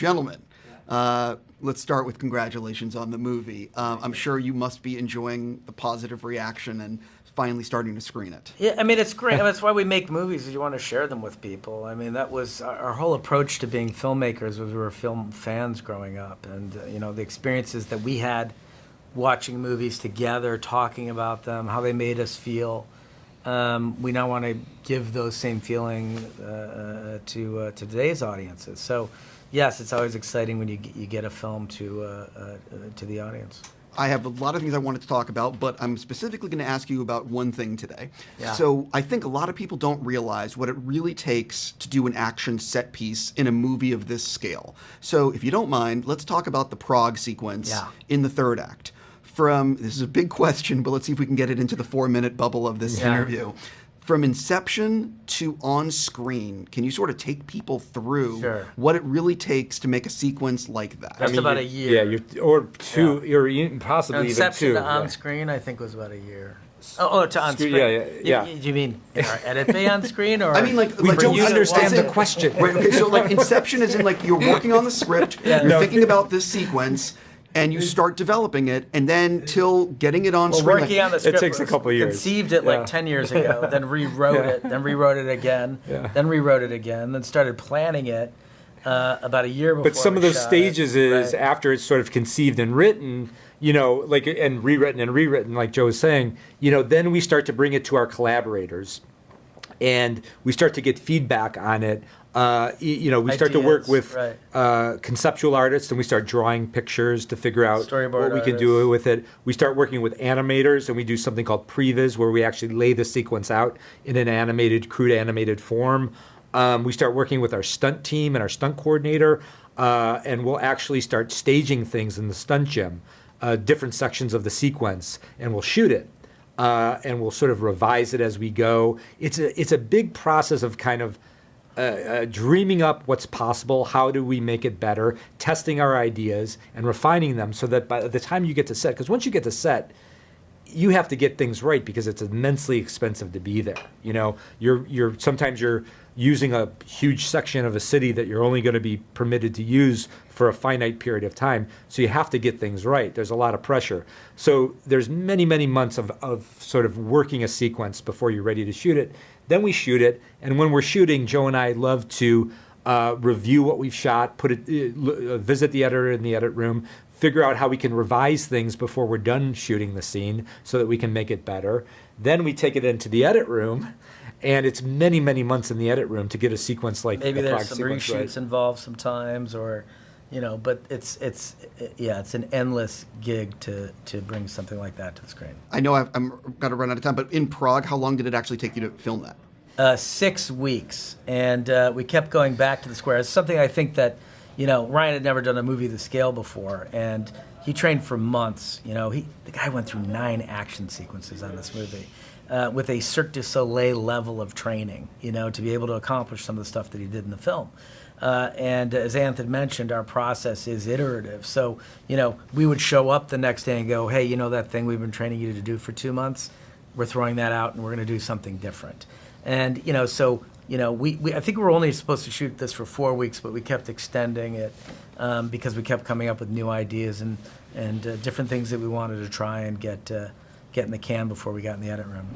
Gentlemen, let's start with congratulations on the movie. I'm sure you must be enjoying the positive reaction and finally starting to screen it. Yeah, I mean, it's great. That's why we make movies, is you want to share them with people. I mean, that was our whole approach to being filmmakers, was we were film fans growing up. And, the experiences that we had watching movies together, talking about them, how they made us feel. We now want to give those same feeling to today's audiences. So, yes, it's always exciting when you get a film to the audience. I have a lot of things I wanted to talk about, but I'm specifically going to ask you about one thing today. Yeah. So I think a lot of people don't realize what it really takes to do an action set piece in a movie of this scale. So if you don't mind, let's talk about the Prague sequence in the third act. This is a big question, but let's see if we can get it into the 4-minute bubble of this interview. From inception to on screen, can you sort of take people through what it really takes to make a sequence like that? That's about a year. Yeah, or two, or possibly Inception even two. To on screen, I think, was about a year. Oh, to on screen. Yeah. You mean in our edit bay on screen, or I mean, like we don't you understand the question. Right, okay, so like Inception is in like you're working on the script, you're thinking about this sequence, and you start developing it, and then till getting it on screen. Working on the script, it takes a couple of years. Conceived it like 10 years ago, then rewrote it, then rewrote it again, then rewrote it again, then started planning it about a year before. But some of those stages is right. after it's sort of conceived and written, and rewritten, like Joe was saying, then we start to bring it to our collaborators, and we start to get feedback on it. We start to work with conceptual artists, and we start drawing pictures to figure out what we can do with it. We start working with animators, and we do something called previs, where we actually lay the sequence out in an crude animated form. We start working with our stunt team and our stunt coordinator, and we'll actually start staging things in the stunt gym, different sections of the sequence, and we'll shoot it. And we'll sort of revise it as we go. It's a big process of kind of dreaming up what's possible, how do we make it better, testing our ideas and refining them so that by the time you get to set, because once you get to set, you have to get things right because it's immensely expensive to be there. Sometimes you're using a huge section of a city that you're only going to be permitted to use for a finite period of time. So you have to get things right. There's a lot of pressure. So there's many, many months of sort of working a sequence before you're ready to shoot it. Then we shoot it. And when we're shooting, Joe and I love to review what we've shot, visit the editor in the edit room, figure out how we can revise things before we're done shooting the scene so that we can make it better. Then we take it into the edit room, and it's many, many months in the edit room to get a sequence like maybe the Prague there's some reshoots involved sometimes, or but it's an endless gig to bring something like that to the screen. I know I'm got to run out of time, but in Prague, how long did it actually take you to film that? 6 weeks, and we kept going back to the square. It's something I think that Ryan had never done a movie of the scale before, and he trained for months. The guy went through 9 action sequences on this movie with a Cirque du Soleil level of training, to be able to accomplish some of the stuff that he did in the film. And as Anthony mentioned, our process is iterative. So, we would show up the next day and go, hey, that thing we've been training you to do for 2 months, we're throwing that out and we're going to do something different. And, I think we were only supposed to shoot this for 4 weeks, but we kept extending it because we kept coming up with new ideas and different things that we wanted to try and get in the can before we got in the edit room.